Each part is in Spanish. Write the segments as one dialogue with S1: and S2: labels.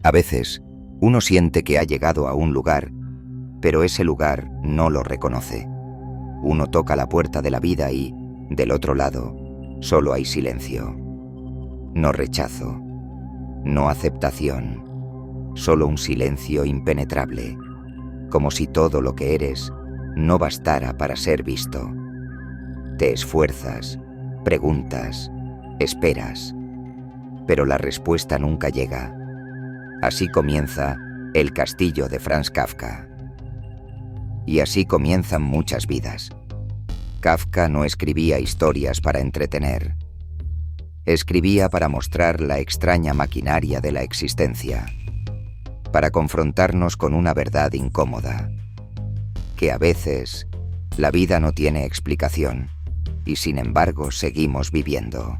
S1: A veces, uno siente que ha llegado a un lugar, pero ese lugar no lo reconoce. Uno toca la puerta de la vida y, del otro lado, solo hay silencio. No rechazo, no aceptación, solo un silencio impenetrable, como si todo lo que eres no bastara para ser visto. Te esfuerzas, preguntas, esperas, pero la respuesta nunca llega. Así comienza El castillo de Franz Kafka. Y así comienzan muchas vidas. Kafka no escribía historias para entretener. Escribía para mostrar la extraña maquinaria de la existencia, para confrontarnos con una verdad incómoda, que a veces la vida no tiene explicación y sin embargo seguimos viviendo.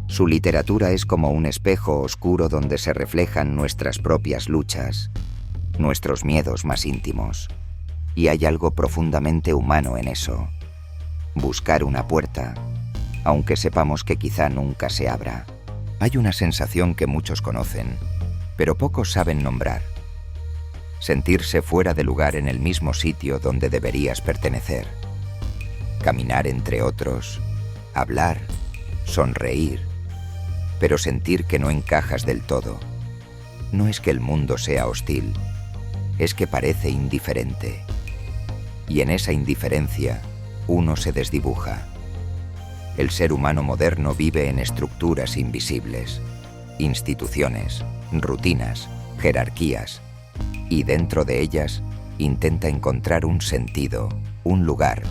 S1: Su literatura es como un espejo oscuro donde se reflejan nuestras propias luchas, nuestros miedos más íntimos. Y hay algo profundamente humano en eso. Buscar una puerta, aunque sepamos que quizá nunca se abra. Hay una sensación que muchos conocen, pero pocos saben nombrar. Sentirse fuera de lugar en el mismo sitio donde deberías pertenecer. Caminar entre otros, hablar, sonreír, pero sentir que no encajas del todo. No es que el mundo sea hostil, es que parece indiferente. Y en esa indiferencia, uno se desdibuja. El ser humano moderno vive en estructuras invisibles, instituciones, rutinas, jerarquías, y dentro de ellas intenta encontrar un sentido, un lugar,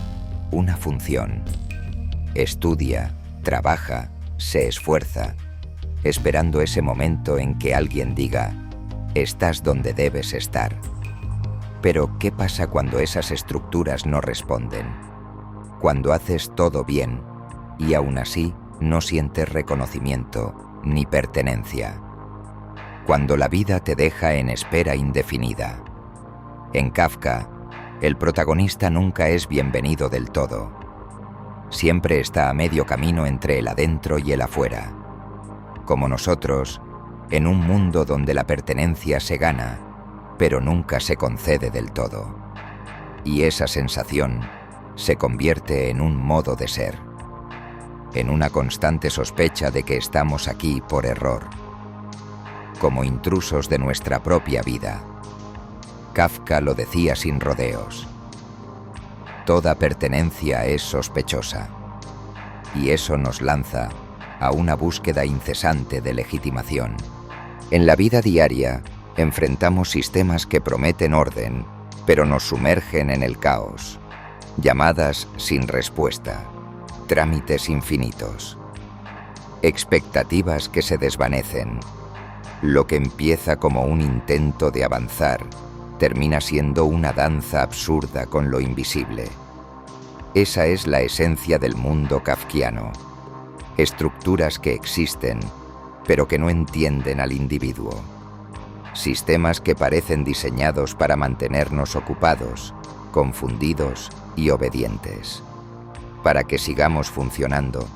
S1: una función. Estudia, trabaja, se esfuerza, esperando ese momento en que alguien diga, estás donde debes estar. Pero, ¿qué pasa cuando esas estructuras no responden? Cuando haces todo bien y aún así no sientes reconocimiento ni pertenencia. Cuando la vida te deja en espera indefinida. En Kafka, el protagonista nunca es bienvenido del todo. Siempre está a medio camino entre el adentro y el afuera. Como nosotros, en un mundo donde la pertenencia se gana, pero nunca se concede del todo. Y esa sensación se convierte en un modo de ser, en una constante sospecha de que estamos aquí por error, como intrusos de nuestra propia vida. Kafka lo decía sin rodeos. Toda pertenencia es sospechosa, y eso nos lanza a una búsqueda incesante de legitimación. En la vida diaria, enfrentamos sistemas que prometen orden, pero nos sumergen en el caos. Llamadas sin respuesta, trámites infinitos, expectativas que se desvanecen. Lo que empieza como un intento de avanzar, termina siendo una danza absurda con lo invisible. Esa es la esencia del mundo kafkiano. Estructuras que existen, pero que no entienden al individuo. Sistemas que parecen diseñados para mantenernos ocupados, confundidos y obedientes. Para que sigamos funcionando,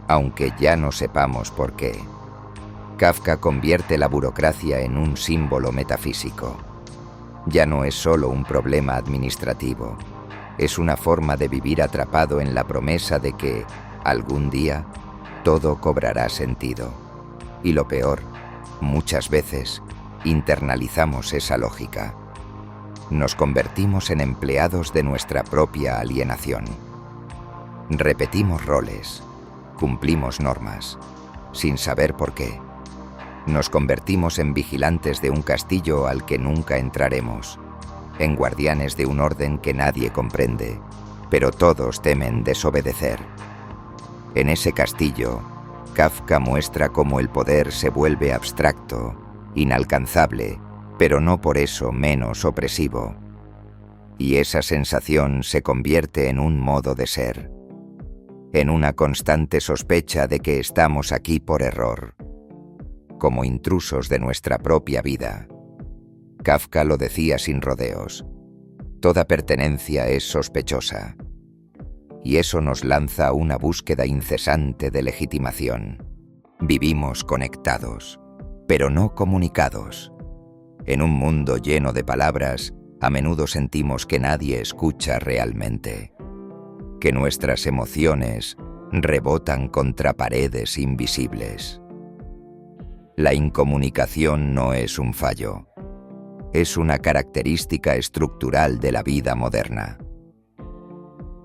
S1: aunque ya no sepamos por qué. Kafka convierte la burocracia en un símbolo metafísico. Ya no es solo un problema administrativo, es una forma de vivir atrapado en la promesa de que, algún día, todo cobrará sentido. Y lo peor, muchas veces, internalizamos esa lógica. Nos convertimos en empleados de nuestra propia alienación. Repetimos roles, cumplimos normas, sin saber por qué. Nos convertimos en vigilantes de un castillo al que nunca entraremos, en guardianes de un orden que nadie comprende, pero todos temen desobedecer. En ese castillo, Kafka muestra cómo el poder se vuelve abstracto, inalcanzable, pero no por eso menos opresivo. Y esa sensación se convierte en un modo de ser, en una constante sospecha de que estamos aquí por error, como intrusos de nuestra propia vida. Kafka lo decía sin rodeos. Toda pertenencia es sospechosa. Y eso nos lanza a una búsqueda incesante de legitimación. Vivimos conectados, pero no comunicados. En un mundo lleno de palabras, a menudo sentimos que nadie escucha realmente, que nuestras emociones rebotan contra paredes invisibles. La incomunicación no es un fallo, es una característica estructural de la vida moderna.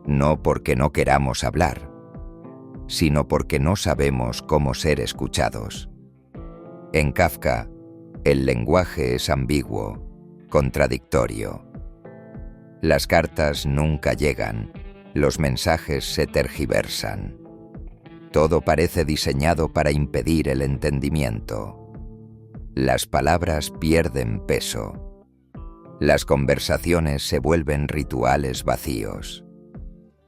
S1: No porque no queramos hablar, sino porque no sabemos cómo ser escuchados. En Kafka, el lenguaje es ambiguo, contradictorio. Las cartas nunca llegan, los mensajes se tergiversan. Todo parece diseñado para impedir el entendimiento. Las palabras pierden peso. Las conversaciones se vuelven rituales vacíos.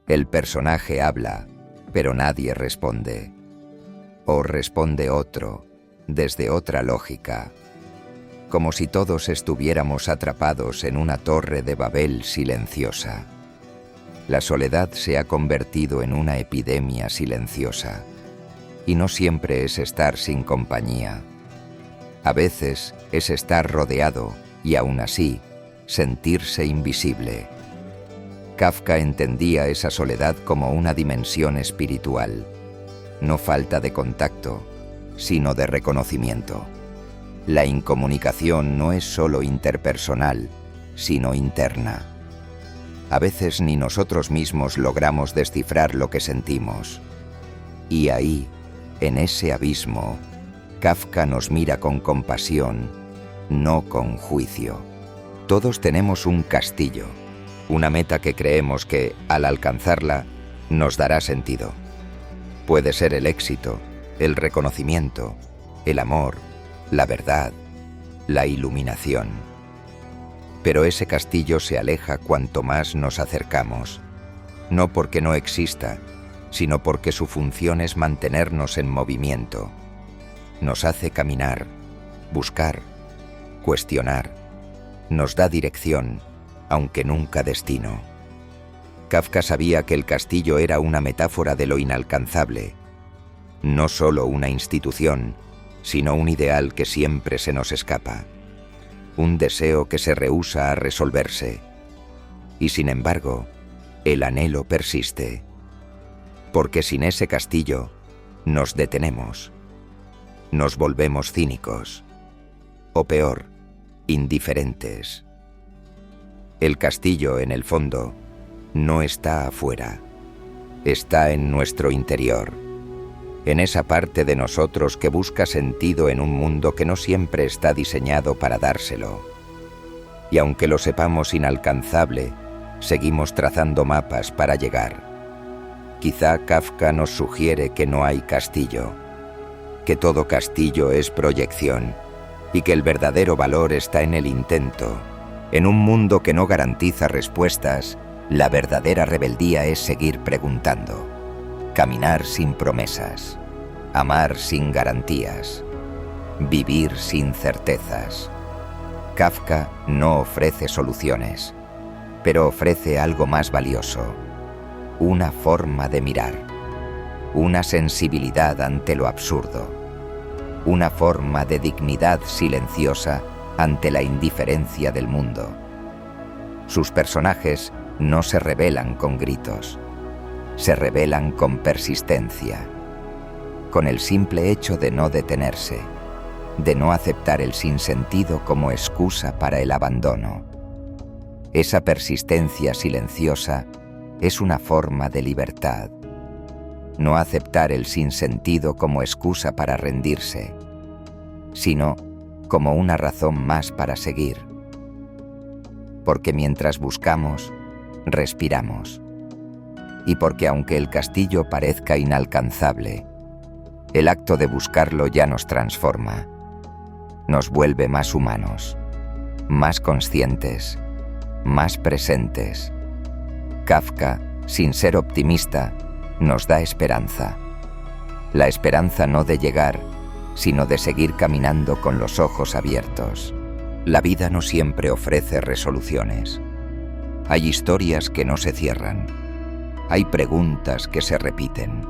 S1: El personaje habla, pero nadie responde. O responde otro, desde otra lógica, como si todos estuviéramos atrapados en una torre de Babel silenciosa. La soledad se ha convertido en una epidemia silenciosa, y no siempre es estar sin compañía. A veces es estar rodeado y aún así sentirse invisible. Kafka entendía esa soledad como una dimensión espiritual, no falta de contacto, sino de reconocimiento. La incomunicación no es solo interpersonal, sino interna. A veces ni nosotros mismos logramos descifrar lo que sentimos. Y ahí, en ese abismo, Kafka nos mira con compasión, no con juicio. Todos tenemos un castillo, una meta que creemos que, al alcanzarla, nos dará sentido. Puede ser el éxito, el reconocimiento, el amor, la verdad, la iluminación. Pero ese castillo se aleja cuanto más nos acercamos, no porque no exista, sino porque su función es mantenernos en movimiento. Nos hace caminar, buscar, cuestionar, nos da dirección, aunque nunca destino. Kafka sabía que el castillo era una metáfora de lo inalcanzable, no solo una institución, sino un ideal que siempre se nos escapa, un deseo que se rehúsa a resolverse. Y sin embargo, el anhelo persiste, porque sin ese castillo nos detenemos, nos volvemos cínicos, o peor, indiferentes. El castillo, en el fondo, no está afuera, está en nuestro interior, en esa parte de nosotros que busca sentido en un mundo que no siempre está diseñado para dárselo. Y aunque lo sepamos inalcanzable, seguimos trazando mapas para llegar. Quizá Kafka nos sugiere que no hay castillo, que todo castillo es proyección y que el verdadero valor está en el intento. En un mundo que no garantiza respuestas, la verdadera rebeldía es seguir preguntando. Caminar sin promesas, amar sin garantías, vivir sin certezas. Kafka no ofrece soluciones, pero ofrece algo más valioso, una forma de mirar, una sensibilidad ante lo absurdo, una forma de dignidad silenciosa ante la indiferencia del mundo. Sus personajes no se rebelan con gritos, se rebelan con persistencia, con el simple hecho de no detenerse, de no aceptar el sinsentido como excusa para el abandono. Esa persistencia silenciosa es una forma de libertad. No aceptar el sinsentido como excusa para rendirse, sino como una razón más para seguir. Porque mientras buscamos, respiramos. Y porque aunque el castillo parezca inalcanzable, el acto de buscarlo ya nos transforma, nos vuelve más humanos, más conscientes, más presentes. Kafka, sin ser optimista, nos da esperanza. La esperanza no de llegar, sino de seguir caminando con los ojos abiertos. La vida no siempre ofrece resoluciones. Hay historias que no se cierran. Hay preguntas que se repiten.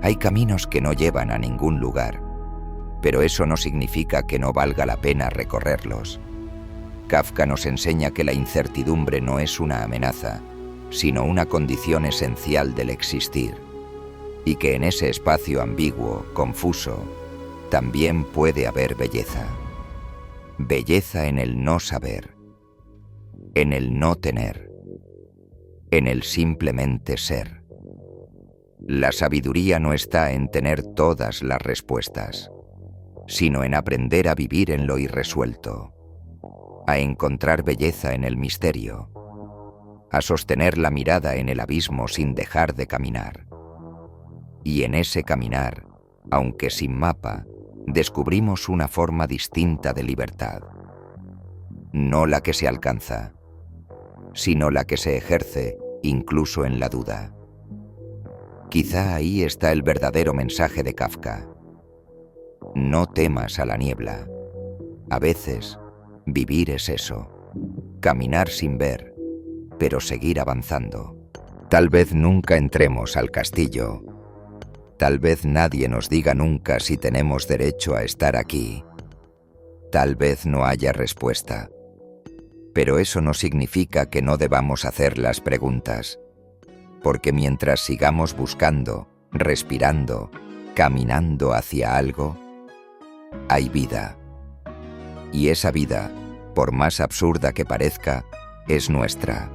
S1: Hay caminos que no llevan a ningún lugar. pero eso no significa que no valga la pena recorrerlos. Kafka nos enseña que la incertidumbre no es una amenaza, sino una condición esencial del existir, y que en ese espacio ambiguo, confuso, también puede haber belleza. Belleza en el no saber, en el no tener, en el simplemente ser. La sabiduría no está en tener todas las respuestas, sino en aprender a vivir en lo irresuelto, a encontrar belleza en el misterio, a sostener la mirada en el abismo sin dejar de caminar. Y en ese caminar, aunque sin mapa, descubrimos una forma distinta de libertad. No la que se alcanza, sino la que se ejerce incluso en la duda. Quizá ahí está el verdadero mensaje de Kafka. No temas a la niebla. A veces, vivir es eso, caminar sin ver, pero seguir avanzando. Tal vez nunca entremos al castillo. Tal vez nadie nos diga nunca si tenemos derecho a estar aquí. Tal vez no haya respuesta. Pero eso no significa que no debamos hacer las preguntas, porque mientras sigamos buscando, respirando, caminando hacia algo, hay vida. Y esa vida, por más absurda que parezca, es nuestra.